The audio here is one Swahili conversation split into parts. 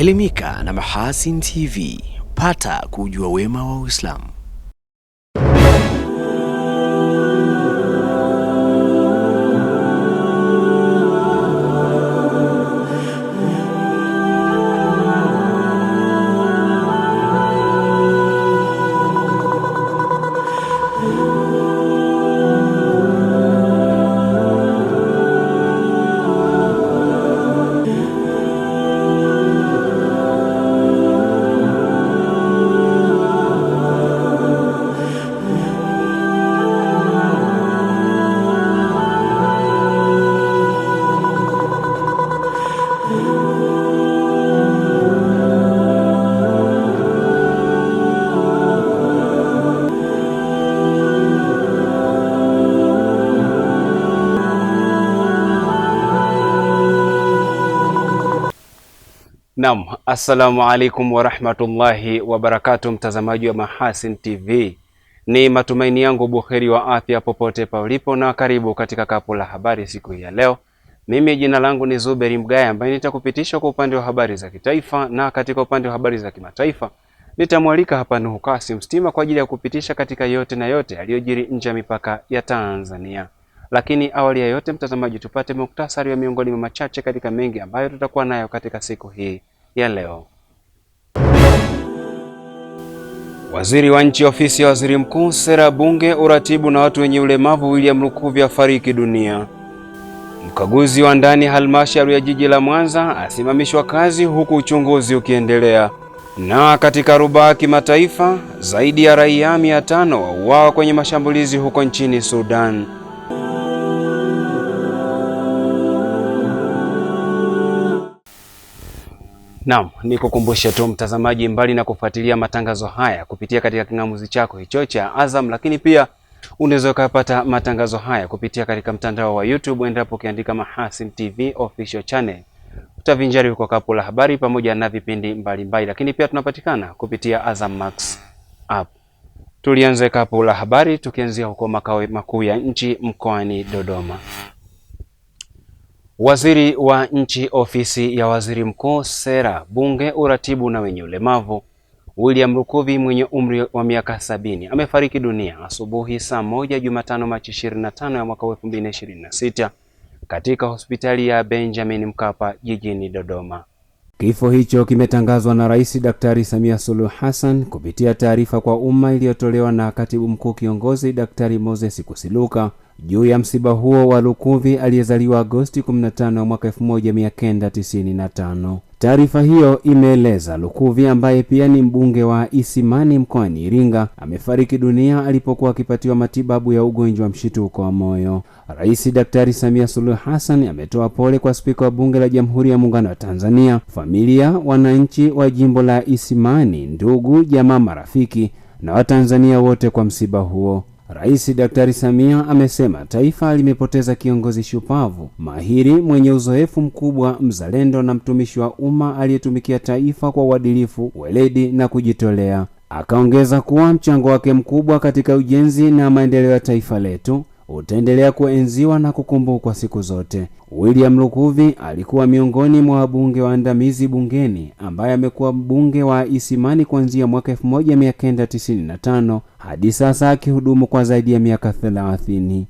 Elimika na Mahasin TV, pata kujua wema wa Uislamu. Naam, assalamu alaikum wa rahmatullahi wa barakatuh, mtazamaji wa Mahasin TV. Ni matumaini yangu buheri wa afya popote paulipo, na karibu katika kapu la habari siku hii ya leo. Mimi jina langu ni Zuberi Mgaya, ambaye nitakupitisha kwa upande wa habari za kitaifa, na katika upande wa habari za kimataifa nitamwalika hapa Nuhu Kasim Stima kwa ajili ya kupitisha katika yote na yote aliyojiri nje ya mipaka ya Tanzania. Lakini awali ya yote, mtazamaji, tupate muktasari wa miongoni mwa machache katika mengi ambayo tutakuwa nayo katika siku hii ya leo. Waziri wa Nchi, Ofisi ya Waziri Mkuu, Sera, Bunge, Uratibu na Watu wenye Ulemavu, William Lukuvi afariki dunia. Mkaguzi wa ndani halmashauri ya jiji la Mwanza asimamishwa kazi huku uchunguzi ukiendelea. Na katika rubaa kimataifa, zaidi ya raia 500 wauawa kwenye mashambulizi huko nchini Sudan. Naam, nikukumbushe tu mtazamaji, mbali na kufuatilia matangazo haya kupitia katika kingamuzi chako hicho cha Azam, lakini pia unaweza kupata matangazo haya kupitia katika mtandao wa YouTube endapo ukiandika Mahasin TV official channel. Utavinjari huko kapu la habari pamoja na vipindi mbalimbali, lakini pia tunapatikana kupitia Azam Max app. Tulianze kapu la habari tukianzia huko makao makuu ya nchi mkoani Dodoma. Waziri wa Nchi, Ofisi ya Waziri Mkuu, Sera, Bunge, Uratibu na wenye Ulemavu, William Lukuvi mwenye umri wa miaka 70 amefariki dunia asubuhi saa 1 Jumatano Machi 25 ya mwaka 2026 katika hospitali ya Benjamin Mkapa jijini Dodoma. Kifo hicho kimetangazwa na Rais Daktari Samia Suluhu Hassan kupitia taarifa kwa umma iliyotolewa na Katibu Mkuu Kiongozi Daktari Moses Kusiluka juu ya msiba huo wa Lukuvi aliyezaliwa Agosti 15 mwaka 1995. Taarifa hiyo imeeleza Lukuvi, ambaye pia ni mbunge wa Isimani mkoani Iringa, amefariki dunia alipokuwa akipatiwa matibabu ya ugonjwa wa mshituko wa moyo. Rais Daktari Samia Suluhu Hassan ametoa pole kwa Spika wa Bunge la Jamhuri ya Muungano wa Tanzania, familia, wananchi wa jimbo la Isimani, ndugu, jamaa, marafiki na Watanzania wote kwa msiba huo. Rais Daktari Samia amesema taifa limepoteza kiongozi shupavu, mahiri, mwenye uzoefu mkubwa, mzalendo na mtumishi wa umma aliyetumikia taifa kwa uadilifu, weledi na kujitolea. Akaongeza kuwa mchango wake mkubwa katika ujenzi na maendeleo ya taifa letu utaendelea kuenziwa na kukumbukwa siku zote. William Lukuvi alikuwa miongoni mwa wabunge waandamizi bungeni, ambaye amekuwa mbunge wa Isimani kuanzia mwaka 1995 hadi sasa, akihudumu kwa zaidi ya miaka 30.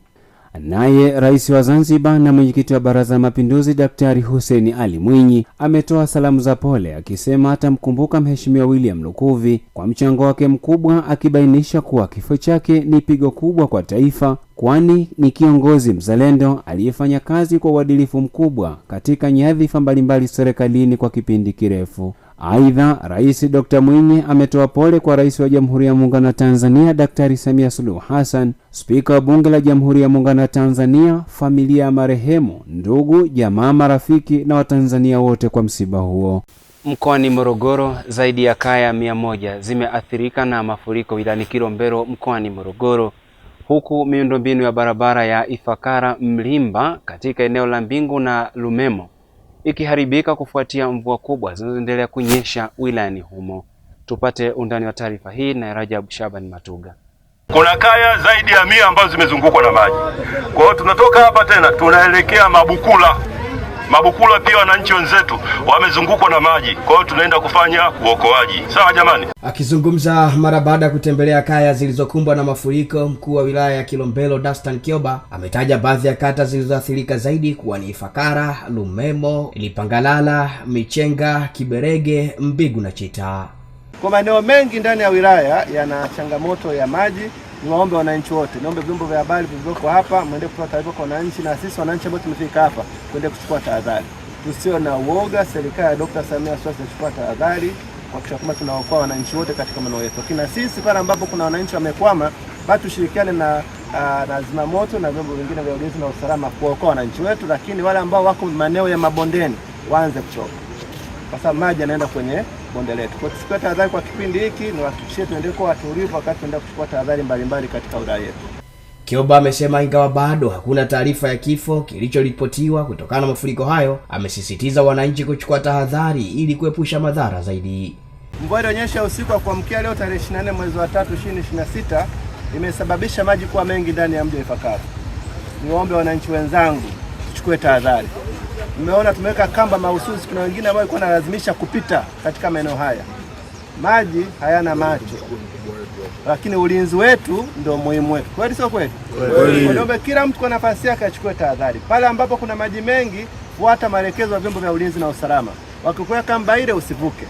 Naye Rais wa Zanzibar na mwenyekiti wa Baraza la Mapinduzi Daktari Hussein Ali Mwinyi ametoa salamu za pole, akisema atamkumbuka Mheshimiwa William Lukuvi kwa mchango wake mkubwa, akibainisha kuwa kifo chake ni pigo kubwa kwa taifa, kwani ni kiongozi mzalendo aliyefanya kazi kwa uadilifu mkubwa katika nyadhifa mbalimbali serikalini kwa kipindi kirefu. Aidha, Rais Dr. Mwinyi ametoa pole kwa Rais wa Jamhuri ya Muungano wa Tanzania Daktari Samia Suluhu Hassan, Spika wa Bunge la Jamhuri ya Muungano wa Tanzania, familia ya marehemu, ndugu, jamaa, marafiki na Watanzania wote kwa msiba huo. Mkoani Morogoro, zaidi ya kaya 100 zimeathirika na mafuriko wilayani Kilombero mkoani Morogoro, huku miundombinu ya barabara ya Ifakara Mlimba katika eneo la Mbingu na Lumemo ikiharibika kufuatia mvua kubwa zinazoendelea kunyesha wilayani humo. Tupate undani wa taarifa hii na Rajab Shaban Matuga. Kuna kaya zaidi ya 100 ambazo zimezungukwa na maji. Kwa hiyo tunatoka hapa tena tunaelekea Mabukula. Mabukula pia wananchi wenzetu wamezungukwa na maji, kwa hiyo tunaenda kufanya uokoaji. Sawa jamani. Akizungumza mara baada ya kutembelea kaya zilizokumbwa na mafuriko, mkuu wa wilaya ya Kilombero Dastan Kioba ametaja baadhi ya kata zilizoathirika zaidi kuwa ni Ifakara, Lumemo, Lipangalala, Michenga, Kiberege, Mbigu na Chita. Kwa maeneo mengi ndani ya wilaya yana changamoto ya maji. Niwaombe wananchi wote, niombe vyombo vya habari vilivyoko hapa muende kutoa taarifa kwa wananchi, na sisi wananchi ambao tumefika hapa tuende kuchukua tahadhari. Tusio na uoga, serikali ya Dr. Samia Suluhu Hassan itachukua tahadhari kwa kwamba tunaokoa wananchi wote katika maeneo yetu. Lakini sisi pale ambapo kuna wananchi wamekwama, basi tushirikiane na zimamoto na vyombo vingine vya ulinzi na usalama kuokoa wananchi wetu, lakini wale ambao wako maeneo ya mabondeni waanze kuchoka, kwa sababu maji yanaenda kwenye bonde letu. Kwa tuchukue tahadhari kwa kipindi hiki, ni hakikishe tuendelee kuwa watulivu wakati tunaenda kuchukua tahadhari mbalimbali katika wilaya yetu. Kioba amesema ingawa bado hakuna taarifa ya kifo kilichoripotiwa kutokana na mafuriko hayo, amesisitiza wananchi kuchukua tahadhari ili kuepusha madhara zaidi. Mvua ilionyesha usiku wa kuamkia leo tarehe 24 mwezi wa 3 2026 imesababisha maji kuwa mengi ndani ya mji wa Ifakara. Niwaombe wananchi wenzangu tuchukue tahadhari. Nimeona tumeweka kamba mahususi, kuna wengine ambao walikuwa wanalazimisha kupita katika maeneo haya. Maji hayana macho, lakini ulinzi wetu ndio muhimu wetu. Kweli sio kweli? Niombe kila mtu kwa nafasi yake achukue tahadhari. Pale ambapo kuna maji mengi, fuata maelekezo ya vyombo vya ulinzi na usalama. Wakikuweka kamba ile usivuke.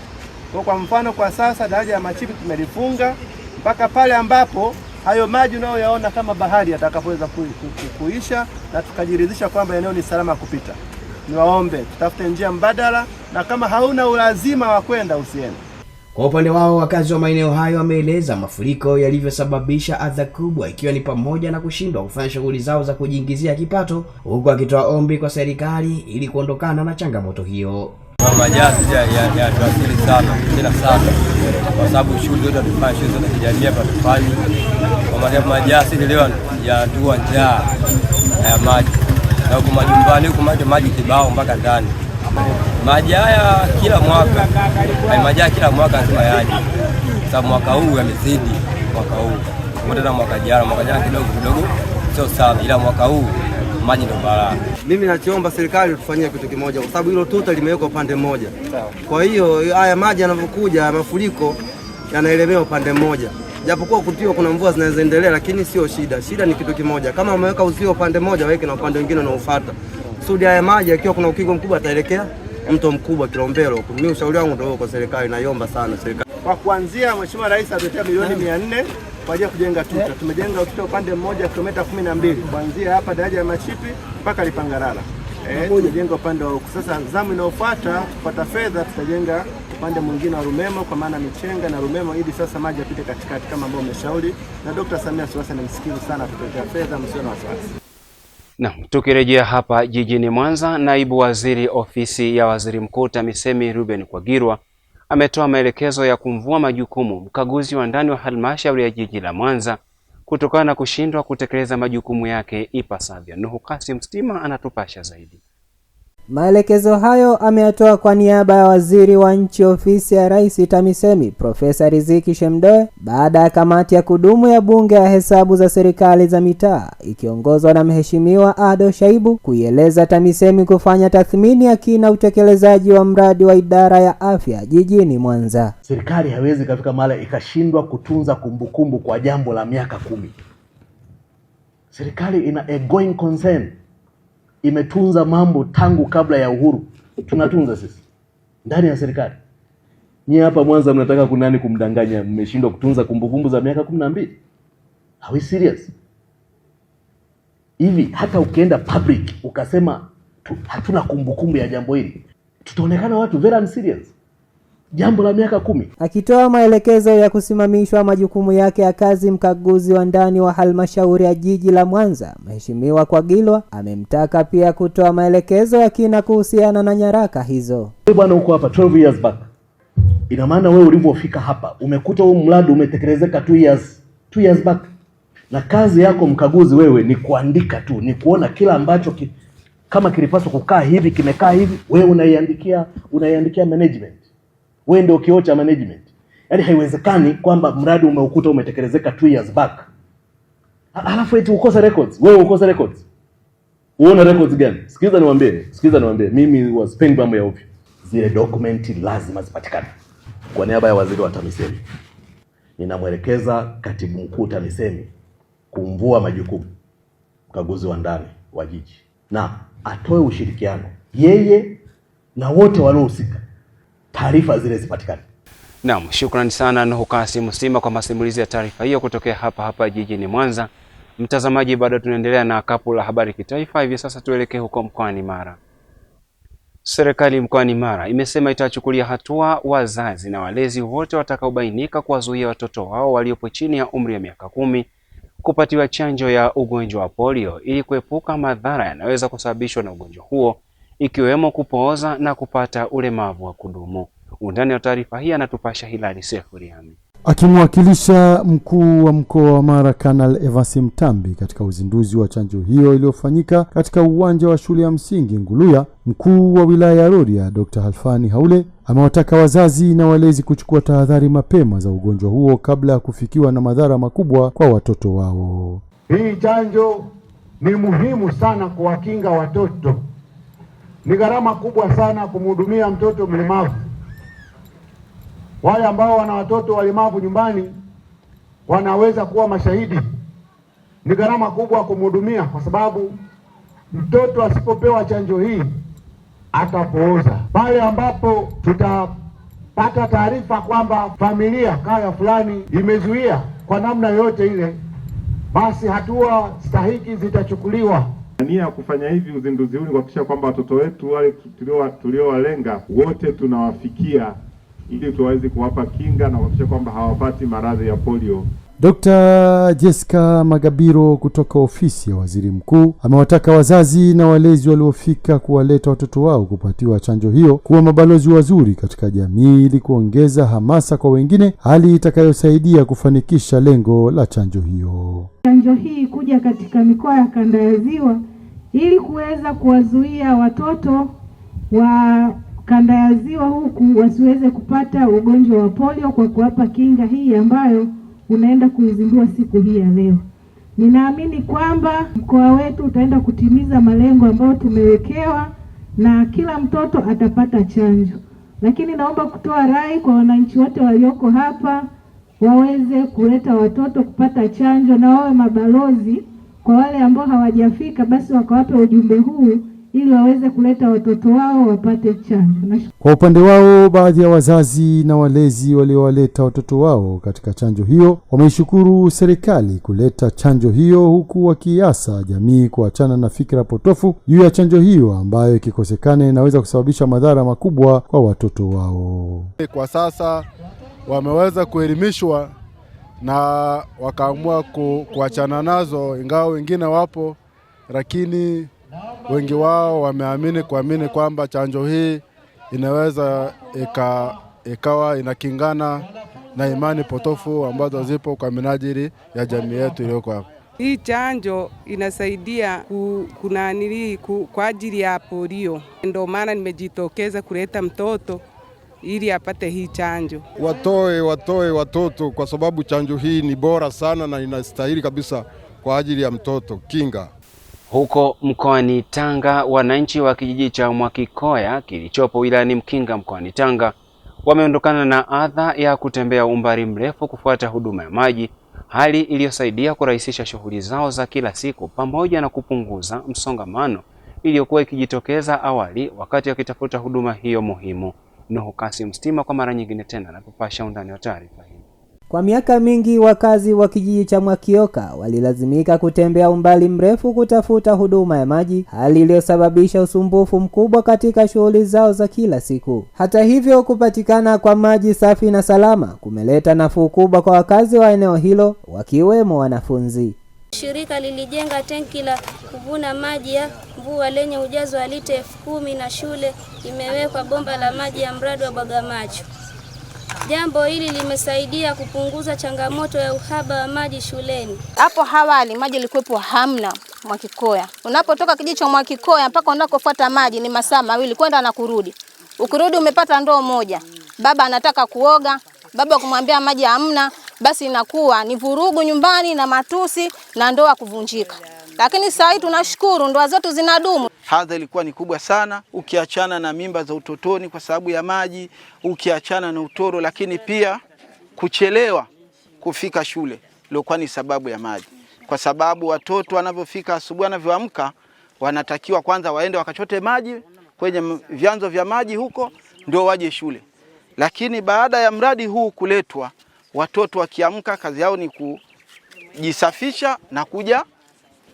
Kwa mfano kwa sasa daraja ya Machipi tumelifunga mpaka pale ambapo hayo maji unayoyaona kama bahari yatakapoweza kuisha na tukajiridhisha kwamba eneo ni salama kupita. Niwaombe tutafute njia mbadala, na kama hauna ulazima wa kwenda usiende. Kwa upande wao, wakazi wa maeneo hayo wameeleza mafuriko yalivyosababisha adha kubwa, ikiwa ni pamoja na kushindwa kufanya shughuli zao za kujiingizia kipato, huku akitoa ombi kwa serikali ili kuondokana na changamoto hiyo. Majazi ya tuasili sana tena sana, kwa sababu shughuli zote tunafanya, shughuli zote kijamii hapa tufanye. Kwa majazi leo ya dua njaa ya maji, na huko majumbani huko maji kibao mpaka ndani. Maji haya kila mwaka, maji kila mwaka lazima yaje. Sababu mwaka huu yamezidi, mwaka huu mbona na mwaka jana kidogo sio sana, ila mwaka huu maji ndio balaa. Mimi nachoomba serikali tufanyie kitu kimoja, kwa sababu hilo tuta limewekwa upande mmoja. Kwa hiyo haya maji yanavyokuja mafuriko yanaelemea upande mmoja. Japokuwa kutio kuna mvua zinazoendelea, lakini sio shida. Shida ni kitu kimoja. Kama umeweka uzio upande mmoja, weke na upande mwingine unaofuata. Kusudi haya maji yakiwa kuna ukingo mkubwa ataelekea mto mkubwa Kilombero. Mimi ushauri wangu ndio kwa serikali, naiomba sana serikali. Kwa kuanzia Mheshimiwa Rais atuletea milioni 400 kwa ajili ya kujenga tuta. Tumejenga tuta upande mmoja kilomita 12 kuanzia hapa daraja ya Machipi mpaka Lipangalala. Tumejenga upande wa huko. Sasa zamu inayofuata kupata fedha tutajenga upande mwingine wa Lumemo, kwa maana Michenga na Lumemo, ili sasa maji yapite katikati kama ambao umeshauri, na Dr. Samia Suluhu Hassan amsikivu sana kutuletea fedha, msio na wasiwasi. Na tukirejea hapa jijini Mwanza, naibu waziri ofisi ya waziri mkuu TAMISEMI Ruben Kwagirwa ametoa maelekezo ya kumvua majukumu mkaguzi wa ndani wa halmashauri ya jiji la Mwanza kutokana na kushindwa kutekeleza majukumu yake ipasavyo. Nuhu Kasim Stima anatupasha zaidi. Maelekezo hayo ameyatoa kwa niaba ya waziri wa nchi ofisi ya Rais TAMISEMI Profesa Riziki Shemdoe baada ya kamati ya kudumu ya bunge ya hesabu za serikali za mitaa ikiongozwa na Mheshimiwa Ado Shaibu kuieleza TAMISEMI kufanya tathmini ya kina utekelezaji wa mradi wa idara ya afya jijini Mwanza. Serikali haiwezi kufika mahali ikashindwa kutunza kumbukumbu kwa jambo la miaka 10. Serikali ina a going concern. Imetunza mambo tangu kabla ya uhuru. Tunatunza sisi ndani ya serikali. Nyie hapa Mwanza mnataka kunani kumdanganya mmeshindwa kutunza kumbukumbu za miaka 12? Are we serious? Hivi hata ukienda public ukasema hatuna kumbukumbu ya jambo hili, tutaonekana watu very unserious. Jambo la miaka 10. Akitoa maelekezo ya kusimamishwa majukumu yake ya kazi, mkaguzi wa ndani wa halmashauri ya jiji la Mwanza Mheshimiwa Kwagirwa amemtaka pia kutoa maelekezo ya kina kuhusiana na nyaraka hizo. Bwana uko hapa 12 years back. Ina maana wewe ulipofika hapa umekuta huu mradi umetekelezeka 2 years back. Na kazi yako mkaguzi wewe ni kuandika tu, ni kuona kila ambacho kama kilipaswa kukaa hivi kimekaa hivi, wewe unaiandikia management. Wewe ndio kioo cha management. Yaani haiwezekani kwamba mradi umeukuta umetekelezeka 2 years back. Alafu eti ukosa records. Wewe ukosa records. Uone records gani? Sikiza niwaambie, mimi wasipendi mambo ya ovyo. Zile dokumenti lazima zipatikane. Kwa niaba ya waziri wa TAMISEMI, ninamwelekeza katibu mkuu TAMISEMI kumvua majukumu mkaguzi wa ndani wa jiji na atoe ushirikiano yeye na wote waliohusika, taarifa zile zipatikane. Naam, shukrani sana Nuhu Kasim Msima kwa masimulizi ya taarifa hiyo kutokea hapa jijini Mwanza. Mtazamaji, bado tunaendelea na kapu la habari kitaifa. Hivi sasa tuelekee huko mkoani Mara. Serikali mkoani Mara imesema itachukulia hatua wazazi na walezi wote watakaobainika kuwazuia watoto wao waliopo chini ya umri wa miaka 10 kupatiwa chanjo ya ugonjwa wa polio ili kuepuka madhara yanayoweza kusababishwa na ugonjwa huo, ikiwemo kupooza na kupata ulemavu wa kudumu. Undani wa taarifa hii anatupasha Hilali Sefuriani. Akimwakilisha mkuu wa mkoa wa Mara Kanali Evans Mtambi katika uzinduzi wa chanjo hiyo iliyofanyika katika uwanja wa shule ya msingi Nguluya, mkuu wa wilaya ya Rorya Dr. Halfani Haule amewataka wazazi na walezi kuchukua tahadhari mapema za ugonjwa huo kabla ya kufikiwa na madhara makubwa kwa watoto wao. Hii chanjo ni muhimu sana kuwakinga watoto. Ni gharama kubwa sana kumhudumia mtoto mlemavu. Wale ambao wana watoto walemavu nyumbani wanaweza kuwa mashahidi. Ni gharama kubwa kumhudumia kwa sababu mtoto asipopewa chanjo hii atapooza. Pale ambapo tutapata taarifa kwamba familia kaya fulani imezuia kwa namna yote ile, basi hatua stahiki zitachukuliwa. Nia ya kufanya hivi uzinduzi huu ni kuhakikisha kwamba watoto wetu wale tuliowalenga wote tunawafikia ili tuweze kuwapa kinga na kuhakikisha kwamba hawapati maradhi ya polio. Dr. Jessica Magabiro kutoka ofisi ya waziri mkuu amewataka wazazi na walezi waliofika kuwaleta watoto wao kupatiwa chanjo hiyo kuwa mabalozi wazuri katika jamii ili kuongeza hamasa kwa wengine, hali itakayosaidia kufanikisha lengo la chanjo hiyo. Chanjo hii kuja katika mikoa ya kanda ya Ziwa ili kuweza kuwazuia watoto wa kanda ya Ziwa huku wasiweze kupata ugonjwa wa polio kwa kuwapa kinga hii ambayo unaenda kuizindua siku hii ya leo. Ninaamini kwamba mkoa wetu utaenda kutimiza malengo ambayo tumewekewa na kila mtoto atapata chanjo. Lakini naomba kutoa rai kwa wananchi wote walioko hapa waweze kuleta watoto kupata chanjo na wawe mabalozi kwa wale ambao hawajafika, basi wakawape ujumbe huu ili waweze kuleta watoto wao wapate chanjo. Kwa upande wao, baadhi ya wazazi na walezi waliowaleta watoto wao katika chanjo hiyo wameishukuru serikali kuleta chanjo hiyo, huku wakiasa jamii kuachana na fikra potofu juu ya chanjo hiyo ambayo ikikosekana inaweza kusababisha madhara makubwa kwa watoto wao. Kwa sasa wameweza kuelimishwa na wakaamua kuachana nazo, ingawa wengine wapo, lakini wengi wao wameamini kwamba chanjo hii inaweza ikawa inakingana na imani potofu ambazo zipo kwa minajili ya jamii yetu iliyoko hapa. Hii chanjo inasaidia kwa ajili ya polio. Ndio maana nimejitokeza kuleta mtoto ili apate hii chanjo. Watoe watoto kwa sababu chanjo hii ni bora sana na inastahili kabisa kwa ajili ya mtoto kinga. Huko mkoani Tanga, wananchi wa kijiji cha Mwakikoya kilichopo wilayani Mkinga mkoani Tanga wameondokana na adha ya kutembea umbali mrefu kufuata huduma ya maji, hali iliyosaidia kurahisisha shughuli zao za kila siku pamoja na kupunguza msongamano iliyokuwa ikijitokeza awali wakati wakitafuta huduma hiyo muhimu. Nuhu Kasim Msima kwa mara nyingine tena anapopasha undani wa taarifa hii. Kwa miaka mingi wakazi wa kijiji cha Mwakioka walilazimika kutembea umbali mrefu kutafuta huduma ya maji, hali iliyosababisha usumbufu mkubwa katika shughuli zao za kila siku. Hata hivyo, kupatikana kwa maji safi na salama kumeleta nafuu kubwa kwa wakazi wa eneo hilo, wakiwemo wanafunzi. Shirika lilijenga tenki la kuvuna maji ya mvua lenye ujazo wa lita 10,000 na shule imewekwa bomba la maji ya mradi wa Bwagamacho. Jambo hili limesaidia kupunguza changamoto ya uhaba wa maji shuleni. Hapo awali maji yalikuwepo hamna Mwakikoya. Unapotoka kijiji cha Mwakikoya mpaka unakofuata maji ni masaa 2 kwenda na kurudi. Ukirudi umepata ndoo moja. Baba anataka kuoga, baba kumwambia maji hamna, basi inakuwa ni vurugu nyumbani na matusi na ndoa kuvunjika. lakini sasa hivi tunashukuru ndoa zetu zinadumu. Hadha ilikuwa ni kubwa sana, ukiachana na mimba za utotoni kwa sababu ya maji, ukiachana na utoro, lakini pia kuchelewa kufika shule ilikuwa ni sababu ya maji. Kwa sababu watoto wanapofika asubuhi wanavyoamka wanatakiwa kwanza waende wakachote maji kwenye vyanzo vya maji huko ndio waje shule. Lakini baada ya mradi huu kuletwa, watoto wakiamka kazi yao ni kujisafisha na kuja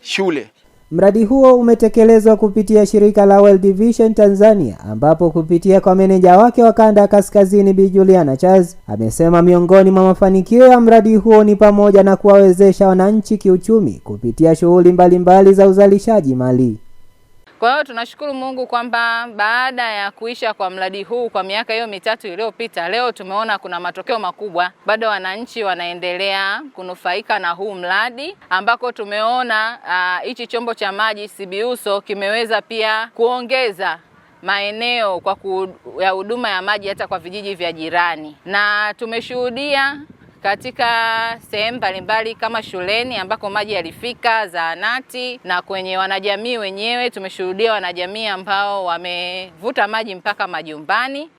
shule. Mradi huo umetekelezwa kupitia shirika la World Vision Tanzania, ambapo kupitia kwa meneja wake wa kanda ya kaskazini Bi Juliana Charles amesema miongoni mwa mafanikio ya mradi huo ni pamoja na kuwawezesha wananchi kiuchumi kupitia shughuli mbalimbali za uzalishaji mali. Kwa hiyo tunashukuru Mungu kwamba baada ya kuisha kwa mradi huu kwa miaka hiyo mitatu iliyopita, leo tumeona kuna matokeo makubwa. Bado wananchi wanaendelea kunufaika na huu mradi, ambako tumeona hichi chombo cha maji Sibiuso kimeweza pia kuongeza maeneo ya huduma ya maji hata kwa vijiji vya jirani. Na tumeshuhudia katika sehemu mbalimbali kama shuleni ambako maji yalifika, zahanati, na kwenye wanajamii wenyewe tumeshuhudia wanajamii ambao wamevuta maji mpaka majumbani.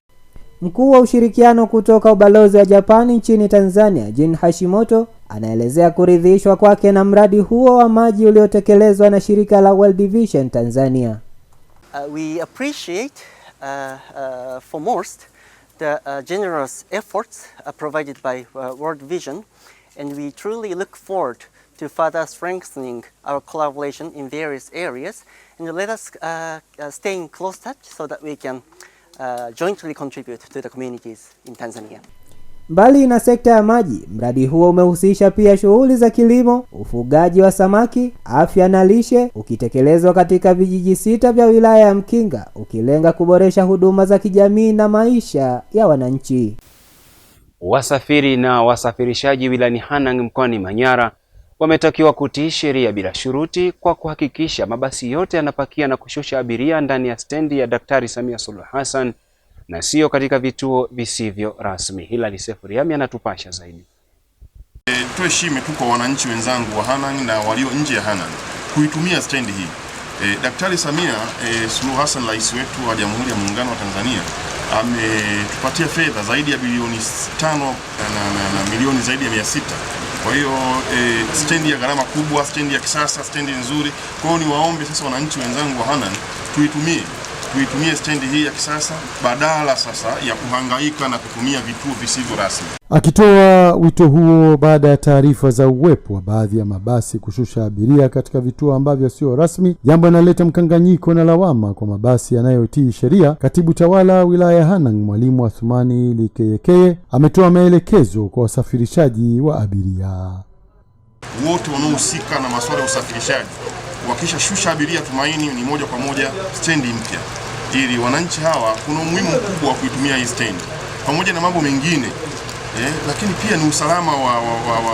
Mkuu wa ushirikiano kutoka ubalozi wa Japani nchini Tanzania, Jin Hashimoto, anaelezea kuridhishwa kwake na mradi huo wa maji uliotekelezwa na shirika la World Vision Tanzania. We appreciate foremost the generous efforts provided by World Vision, and we truly look forward to further strengthening our collaboration in various areas, and let us stay in close touch so that we can jointly contribute to the communities in Tanzania. Mbali na sekta ya maji, mradi huo umehusisha pia shughuli za kilimo, ufugaji wa samaki, afya na lishe, ukitekelezwa katika vijiji 6 vya wilaya ya Mkinga, ukilenga kuboresha huduma za kijamii na maisha ya wananchi. Wasafiri na wasafirishaji wilayani Hanang mkoani Manyara wametakiwa kutii sheria bila shuruti kwa kuhakikisha mabasi yote yanapakia na kushusha abiria ndani ya stendi ya Daktari Samia Suluhu Hassan na sio katika vituo visivyo rasmi. Hilali Sefuriami anatupasha zaidi. Tuheshime tu kwa wananchi wenzangu wa Hanang na walio nje ya Hanang kuitumia stendi hii. Daktari Samia Suluhu Hassan, rais wetu wa Jamhuri ya Muungano wa Tanzania, ametupatia fedha zaidi ya bilioni 5 na milioni zaidi ya 600. Kwa hiyo stendi ya gharama kubwa, stendi ya kisasa, stendi nzuri. Kwa hiyo niwaombe sasa wananchi wenzangu wa Hanang tuitumie stendi hii ya kisasa badala sasa ya kuhangaika na kutumia vituo visivyo rasmi. Akitoa wito huo baada ya taarifa za uwepo wa baadhi ya mabasi kushusha abiria katika vituo ambavyo sio rasmi, jambo linaleta mkanganyiko na lawama kwa mabasi yanayotii sheria, katibu tawala wilaya Hanang Mwalimu Athumani Likeyekeye ametoa maelekezo kwa wasafirishaji wa abiria. Wote wanaohusika na masuala ya usafirishaji wakisha shusha abiria Tumaini ni moja kwa moja stendi mpya, ili wananchi hawa kuna umuhimu mkubwa wa kuitumia hii stendi pamoja na mambo mengine, lakini pia ni usalama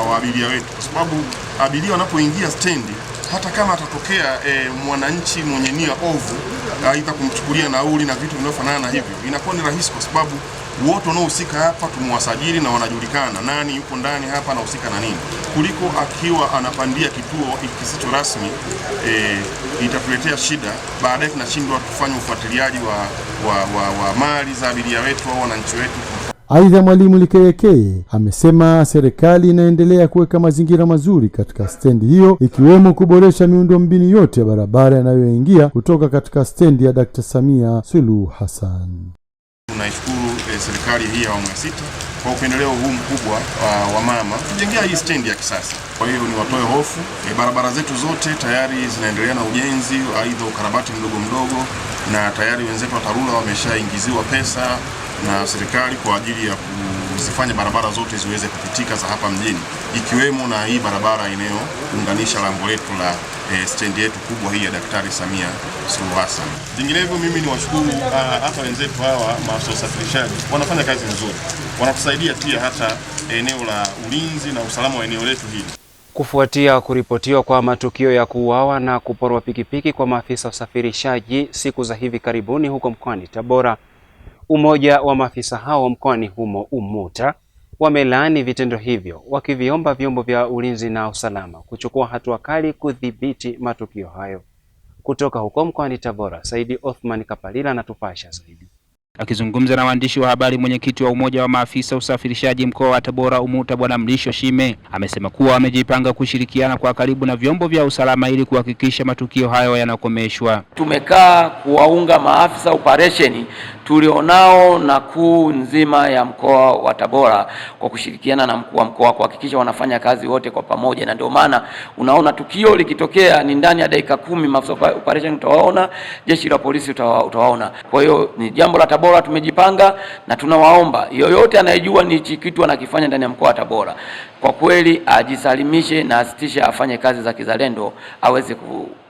wa abiria wetu, kwa sababu abiria wanapoingia stendi, hata kama atatokea mwananchi mwenye nia ovu aidha kumchukulia nauli na vitu vinavyofanana na hivyo, inakuwa ni rahisi kwa sababu wote wanaohusika hapa tumewasajili na wanajulikana nani yuko ndani hapa anahusika na nini, kuliko akiwa anapandia kituo kisicho rasmi. Itatuletea shida, baadaye tunashindwa kufanya ufuatiliaji wa mali za abiria wetu au wananchi wetu. Aidha, Mwalimu Likeyekeye amesema serikali inaendelea kuweka mazingira mazuri katika stendi hiyo, ikiwemo kuboresha miundombinu yote ya barabara yanayoingia kutoka katika stendi ya Dr. Samia Suluhu Hassan. Tunaishukuru serikali hii ya awamu ya 6 kwa upendeleo huu mkubwa wa mama kujengea hii stendi ya kisasa. Kwa hiyo ni watoe hofu, barabara zetu zote tayari zinaendelea na ujenzi, aidha ukarabati mdogo mdogo, na tayari wenzetu wa TARURA wameshaingiziwa pesa na serikali kwa ajili ya kuzifanya barabara zote ziweze kupitika za hapa mjini, ikiwemo na hii barabara inayounganisha lango letu la stendi yetu kubwa hii ya Daktari Samia Suluhu Hassan. Vinginevyo mimi ni washukuru hata wenzetu hawa maafisa usafirishaji, wanafanya kazi nzuri, wanatusaidia pia hata eneo la ulinzi na usalama wa eneo letu hili. Kufuatia kuripotiwa kwa matukio ya kuuawa na kuporwa pikipiki kwa maafisa usafirishaji siku za hivi karibuni huko mkoani Tabora, umoja wa maafisa hao mkoani humo UMUTA wamelaani vitendo hivyo, wakiviomba vyombo vya ulinzi na usalama kuchukua hatua kali kudhibiti matukio hayo. Kutoka huko mkoani Tabora, Saidi Othman Kapalila anatupasha zaidi. Akizungumza na waandishi wa habari, mwenyekiti wa umoja wa maafisa usafirishaji mkoa wa Tabora UMUTA Bwana Mlisho Shime amesema kuwa wamejipanga kushirikiana kwa karibu na vyombo vya usalama ili kuhakikisha matukio hayo yanakomeshwa. Tumekaa kuwaunga maafisa operesheni tulionao na kuu nzima ya mkoa wa Tabora kwa kushirikiana na mkuu wa mkoa kuhakikisha wanafanya kazi wote kwa pamoja, na ndio maana unaona tukio likitokea ni ndani ya dakika 10 maafisa operation utawaona, jeshi la polisi utawaona. Kwa hiyo ni jambo la Tabora tumejipanga, na tunawaomba yoyote anayejua ni kitu anakifanya ndani ya mkoa wa Tabora kwa kweli ajisalimishe na asitishe afanye kazi za kizalendo, aweze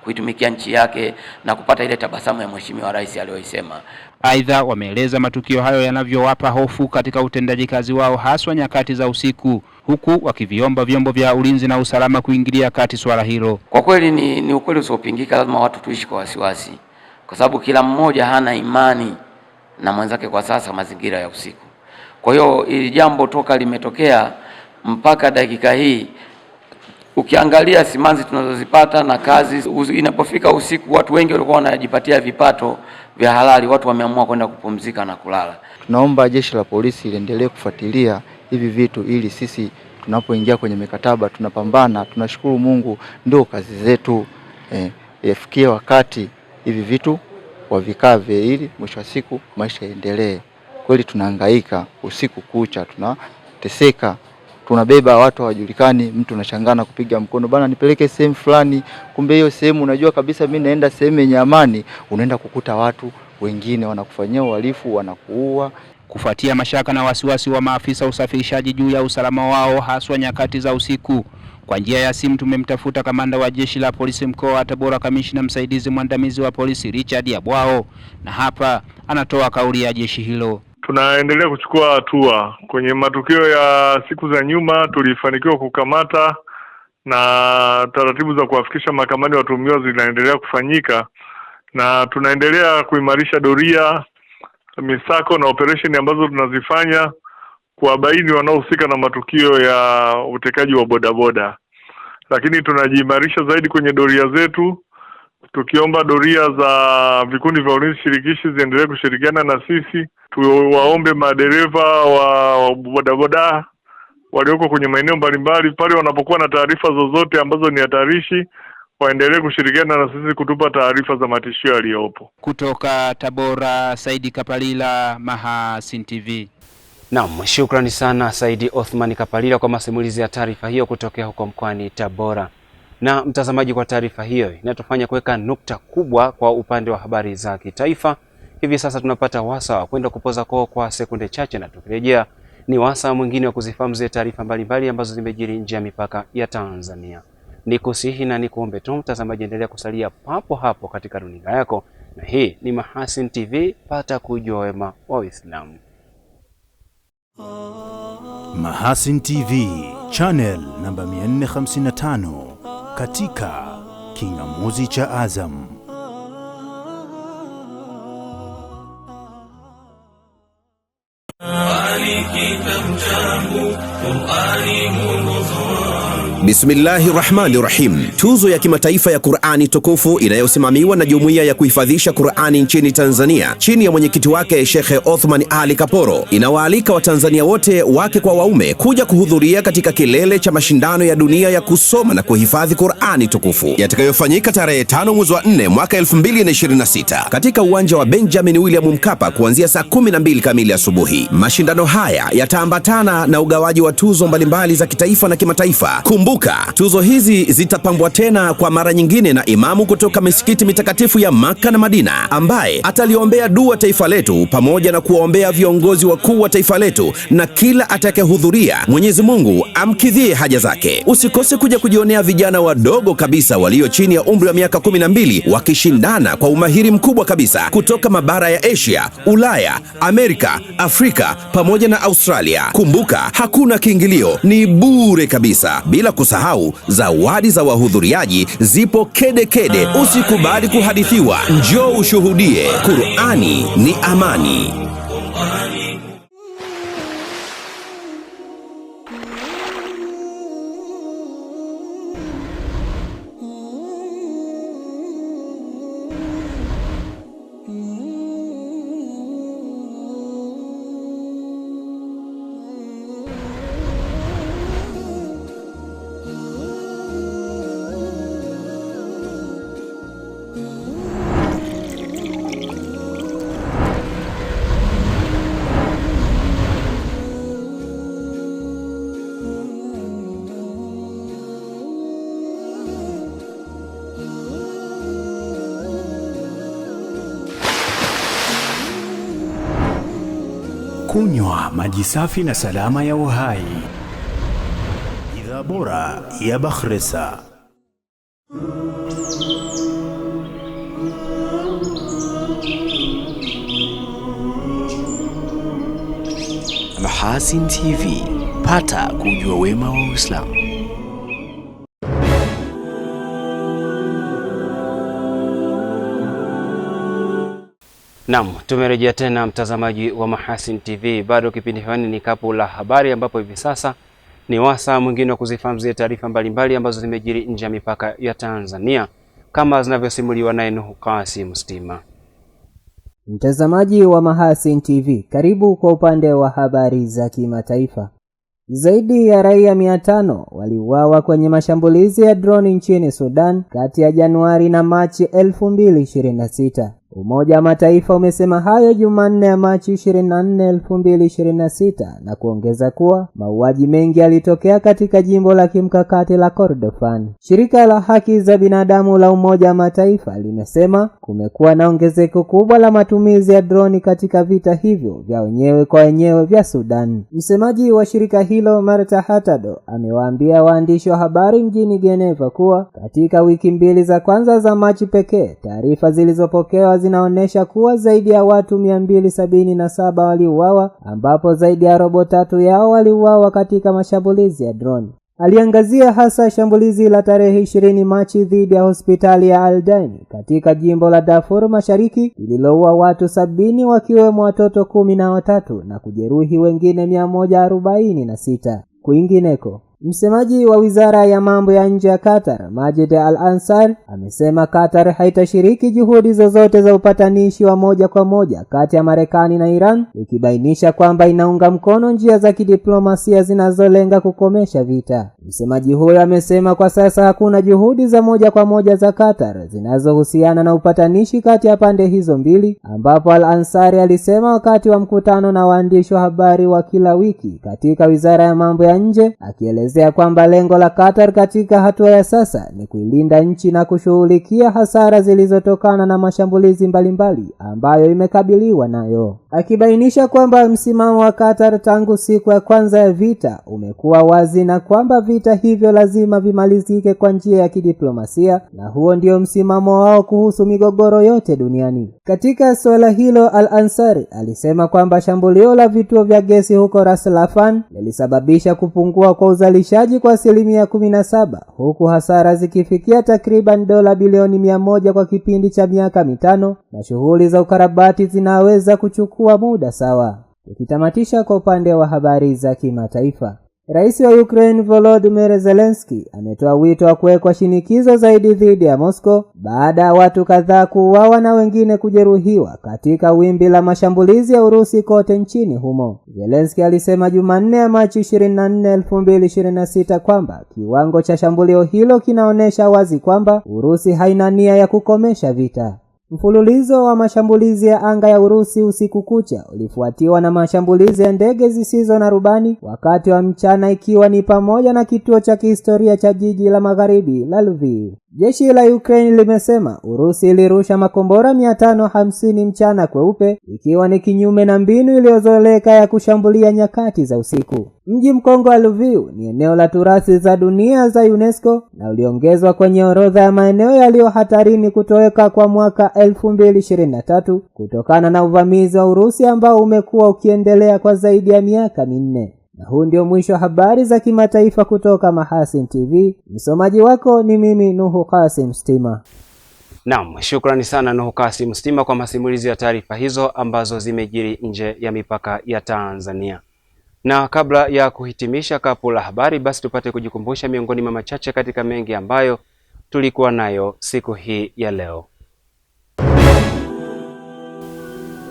kuitumikia nchi yake na kupata ile tabasamu ya Mheshimiwa Rais aliyoisema. Aidha, wameeleza matukio hayo yanavyowapa hofu katika utendaji kazi wao haswa nyakati za usiku, huku wakiviomba vyombo vya ulinzi na usalama kuingilia kati swala hilo. Kwa kweli ni ukweli usiopingika, lazima watu tuishi kwa wasiwasi kwa sababu kila mmoja hana imani na mwenzake kwa sasa mazingira ya usiku. Kwa hiyo ili jambo toka limetokea mpaka dakika hii, ukiangalia simanzi tunazozipata na kazi inapofika usiku, watu wengi walikuwa wanajipatia vipato vya halali, watu wameamua kwenda kupumzika na kulala. Tunaomba jeshi la polisi liendelee kufuatilia hivi vitu ili sisi tunapoingia kwenye mikataba tunapambana. Tunashukuru Mungu, ndio kazi zetu. Yafikie wakati hivi vitu wavikave ili mwisho wa siku maisha yaendelee. Kweli tunahangaika usiku kucha, tunateseka, tunabeba watu hawajulikani, mtu unashangana kupiga mkono bana nipeleke sehemu fulani, kumbe hiyo sehemu unajua kabisa mimi naenda sehemu yenye amani, unaenda kukuta watu wengine wanakufanyia uhalifu, wanakuua. Kufuatia mashaka na wasiwasi wa maafisa usafirishaji juu ya usalama wao haswa nyakati za usiku, kwa njia ya simu tumemtafuta kamanda wa jeshi la polisi mkoa wa Tabora, kamishna msaidizi mwandamizi wa polisi Richard Yabwao, na hapa anatoa kauli ya jeshi hilo. Tunaendelea kuchukua hatua. Kwenye matukio ya siku za nyuma tulifanikiwa kukamata, na taratibu za kuwafikisha mahakamani watuhumiwa zinaendelea kufanyika, na tunaendelea kuimarisha doria, misako na operation ambazo tunazifanya kuwabaini wanaohusika na matukio ya utekaji wa bodaboda. Lakini tunajiimarisha zaidi kwenye doria zetu, tukiomba doria za vikundi vya ulinzi shirikishi ziendelee kushirikiana na sisi. Tuwaombe madereva wa bodaboda walioko kwenye maeneo mbalimbali, pale wanapokuwa na taarifa zozote ambazo ni hatarishi, waendelee kushirikiana na sisi kutupa taarifa za matishio yaliyopo. Kutoka Tabora, Saidi Kapalila, Mahasin TV. Naam, shukrani sana Saidi Othman Kapalila kwa masimulizi ya taarifa hiyo kutokea huko mkoani Tabora. Na mtazamaji, kwa taarifa hiyo inatufanya kuweka nukta kubwa kwa upande wa habari za kitaifa. Hivi sasa tunapata wasaa wa kwenda kupoza koo kwa sekunde chache, na tukirejea ni wasaa mwingine wa kuzifahamu zile taarifa mbalimbali ambazo zimejiri nje ya mipaka ya Tanzania. Nikusihi na nikuombe tu mtazamaji, endelea kusalia papo hapo katika runinga yako, na hii ni Mahasin TV, pata kujua wema wa Uislamu. Mahasin TV, channel namba 455 katika kingamuzi cha Azam. Bismillahirrahmanirrahim. Tuzo ya kimataifa ya Qur'ani tukufu inayosimamiwa na Jumuiya ya kuhifadhisha Qur'ani nchini Tanzania chini ya mwenyekiti wake Sheikh Othman Ali Kaporo inawaalika Watanzania wote, wake kwa waume, kuja kuhudhuria katika kilele cha mashindano ya dunia ya kusoma na kuhifadhi Qur'ani tukufu yatakayofanyika tarehe 5 mwezi wa 4 mwaka 2026 katika uwanja wa Benjamin William Mkapa kuanzia saa 12 kamili asubuhi. Mashindano haya yataambatana na ugawaji wa tuzo mbalimbali za kitaifa na kimataifa. Kumbuka, tuzo hizi zitapambwa tena kwa mara nyingine na imamu kutoka misikiti mitakatifu ya Maka na Madina, ambaye ataliombea dua taifa letu pamoja na kuwaombea viongozi wakuu wa taifa letu, na kila atakayehudhuria Mwenyezi Mungu amkidhie haja zake. Usikose kuja kujionea vijana wadogo kabisa walio chini ya umri wa miaka 12 wakishindana kwa umahiri mkubwa kabisa kutoka mabara ya Asia, Ulaya, Amerika, Afrika pamoja na Australia. Kumbuka, hakuna kiingilio, ni bure kabisa. Bila kusahau zawadi za wahudhuriaji zipo kede kede. Usikubali kuhadithiwa, njoo ushuhudie. Qur'ani ni amani. Kunywa maji safi na salama ya uhai. Bidhaa bora ya Bakhresa. Mahasin TV, pata kujua wema wa Uislamu. Naam, tumerejea tena mtazamaji wa Mahasin TV. Bado kipindi hewani ni Kapu la Habari, ambapo hivi sasa ni wasaa mwingine wa kuzifahamu zile taarifa mbalimbali ambazo zimejiri nje ya mipaka ya Tanzania kama zinavyosimuliwa naye Nuhu Qasim Stima. Mtazamaji wa Mahasin TV, karibu kwa upande wa habari za kimataifa. Zaidi ya raia 500 waliuawa kwenye mashambulizi ya drone nchini Sudan kati ya Januari na Machi 2026. Umoja wa Mataifa umesema hayo Jumanne ya Machi 24, 2026 na kuongeza kuwa mauaji mengi yalitokea katika jimbo la kimkakati la Kordofan. Shirika la haki za binadamu la Umoja wa Mataifa limesema kumekuwa na ongezeko kubwa la matumizi ya droni katika vita hivyo vya wenyewe kwa wenyewe vya Sudan. Msemaji wa shirika hilo Marta Hatado amewaambia waandishi wa habari mjini Geneva kuwa katika wiki mbili za kwanza za Machi pekee, taarifa zilizopokewa zinaonesha kuwa zaidi ya watu 277 waliuawa, ambapo zaidi ya robo tatu yao waliuawa katika mashambulizi ya drone. Aliangazia hasa shambulizi la tarehe 20 Machi dhidi ya hospitali ya Al-Daini katika jimbo la Darfur Mashariki lililoua watu 70 wakiwemo watoto 13 na kujeruhi wengine 146. Kwingineko, msemaji wa wizara ya mambo ya nje ya Qatar, Majid Al-Ansar, amesema Qatar haitashiriki juhudi zozote za upatanishi wa moja kwa moja kati ya Marekani na Iran, ikibainisha kwamba inaunga mkono njia za kidiplomasia zinazolenga kukomesha vita. Msemaji huyo amesema kwa sasa hakuna juhudi za moja kwa moja za Qatar zinazohusiana na upatanishi kati ya pande hizo mbili, ambapo Al-Ansari alisema wakati wa mkutano na waandishi wa habari wa kila wiki katika wizara ya mambo ya nje, akieleza kwamba lengo la Qatar katika hatua ya sasa ni kuilinda nchi na kushughulikia hasara zilizotokana na mashambulizi mbalimbali ambayo imekabiliwa nayo. Akibainisha kwamba msimamo wa Qatar tangu siku ya kwanza ya vita umekuwa wazi na kwamba vita hivyo lazima vimalizike kwa njia ya kidiplomasia, na huo ndio msimamo wao kuhusu migogoro yote duniani. Katika suala hilo, Al-Ansari alisema kwamba shambulio la vituo vya gesi huko Ras Laffan lilisababisha kupungua kwa uzalishaji kwa 17%, huku hasara zikifikia takriban dola bilioni 100 kwa kipindi cha miaka 5, na shughuli za ukarabati zinaweza kuchukua muda sawa. Tukitamatisha kwa upande wa habari za kimataifa, Rais wa Ukraine Volodymyr Zelensky ametoa wito wa kuwekwa shinikizo zaidi dhidi ya Moscow baada ya watu kadhaa kuuawa na wengine kujeruhiwa katika wimbi la mashambulizi ya Urusi kote nchini humo. Zelensky alisema Jumanne ya Machi 24, 2026 kwamba kiwango cha shambulio hilo kinaonesha wazi kwamba Urusi haina nia ya kukomesha vita. Mfululizo wa mashambulizi ya anga ya Urusi usiku kucha ulifuatiwa na mashambulizi ya ndege zisizo na rubani wakati wa mchana, ikiwa ni pamoja na kituo cha kihistoria cha jiji la magharibi la Lviv. Jeshi la Ukraine limesema Urusi ilirusha makombora 550 mchana kweupe, ikiwa ni kinyume na mbinu iliyozoeleka ya kushambulia nyakati za usiku. Mji mkongwe wa Lviv ni eneo la turathi za dunia za UNESCO na uliongezwa kwenye orodha ya maeneo yaliyo hatarini kutoweka kwa mwaka 2023 kutokana na uvamizi wa Urusi ambao umekuwa ukiendelea kwa zaidi ya miaka 4. Na huu ndio mwisho wa habari za kimataifa kutoka Mahasin TV. Msomaji wako ni mimi Nuhu Qasim Stima. Naam, shukrani sana Nuhu Qasim Stima kwa masimulizi ya taarifa hizo ambazo zimejiri nje ya mipaka ya Tanzania. Na kabla ya kuhitimisha Kapu la Habari, basi tupate kujikumbusha miongoni mwa machache katika mengi ambayo tulikuwa nayo siku hii ya leo.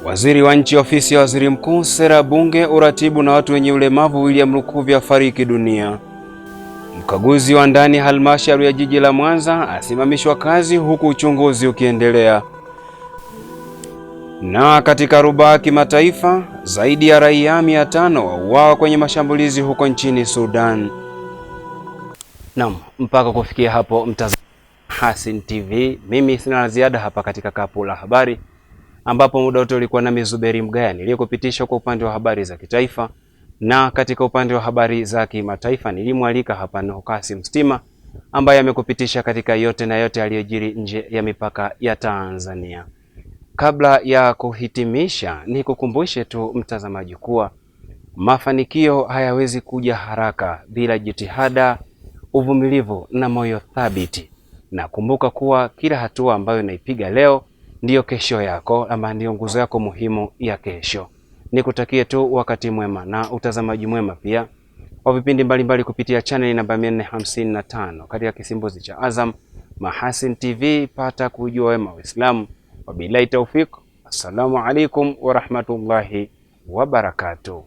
Waziri wa Nchi, Ofisi ya Waziri Mkuu, Sera, Bunge, Uratibu na Watu wenye Ulemavu, William Lukuvi afariki dunia. Mkaguzi wa ndani halmashauri ya jiji la Mwanza asimamishwa kazi huku uchunguzi ukiendelea. Na katika rubaa kimataifa, zaidi ya raia 500 wauawa kwenye mashambulizi huko nchini Sudan. Naam, mpaka kufikia hapo mtazamaji Mahasin TV, mimi sina la ziada hapa katika Kapu la Habari. ambapo muda wote ulikuwa nami Zuberi Mgaya niliyekupitisha kwa upande wa habari za kitaifa, na katika upande wa habari za kimataifa nilimwalika hapa Nuhu Kasim Stima ambaye amekupitisha katika yote na yote aliyojiri nje ya mipaka ya Tanzania. Kabla ya kuhitimisha, nikukumbushe tu mtazamaji kuwa mafanikio hayawezi kuja haraka bila jitihada, uvumilivu na moyo thabiti. Na kumbuka kuwa kila hatua ambayo unaipiga leo ndiyo kesho yako, ama ndiyo nguzo yako muhimu ya kesho. Nikutakie tu wakati mwema na utazamaji mwema pia wa vipindi mbalimbali kupitia channel namba 455 katika kisimbuzi cha Azam Mahasin TV. Pata kujua wema Uislamu. Wabillahi tawfik. Assalamu alaikum wa rahmatullahi wa barakatuh.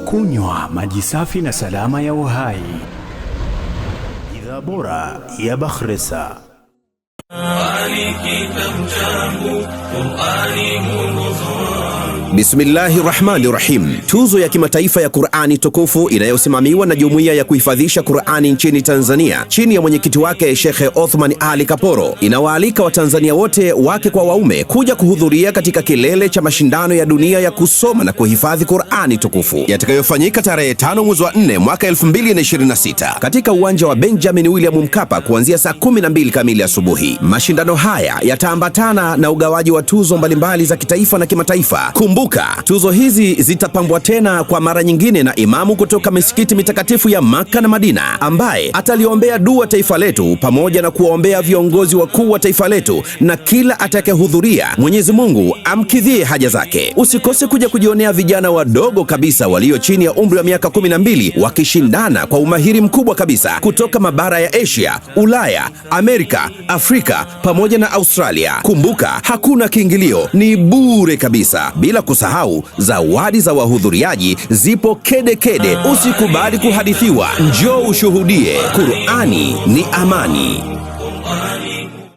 Kunywa maji safi na salama ya uhai. Bidhaa bora ya Bakhresa. Bismillahirrahmanirrahim. Tuzo ya kimataifa ya Qur'ani tukufu inayosimamiwa na Jumuiya ya kuhifadhisha Qur'ani nchini Tanzania chini ya mwenyekiti wake Sheikh Othman Ali Kaporo inawaalika Watanzania wote, wake kwa waume, kuja kuhudhuria katika kilele cha mashindano ya dunia ya kusoma na kuhifadhi Qur'ani tukufu yatakayofanyika tarehe 5 mwezi wa 4 mwaka 2026 katika uwanja wa Benjamin William Mkapa kuanzia saa 12 kamili asubuhi. Mashindano haya yataambatana na ugawaji wa tuzo mbalimbali za kitaifa na kimataifa. Kumbuka, tuzo hizi zitapambwa tena kwa mara nyingine na imamu kutoka misikiti mitakatifu ya Maka na Madina ambaye ataliombea dua taifa letu pamoja na kuwaombea viongozi wakuu wa taifa letu, na kila atakayehudhuria Mwenyezi Mungu amkidhie haja zake. Usikose kuja kujionea vijana wadogo kabisa walio chini ya umri wa miaka 12 wakishindana kwa umahiri mkubwa kabisa kutoka mabara ya Asia, Ulaya, Amerika, Afrika pamoja na Australia. Kumbuka, hakuna kiingilio, ni bure kabisa. Bila kusahau zawadi za wahudhuriaji zipo kede kede. Usikubali kuhadithiwa, njoo ushuhudie. Qur'ani ni amani.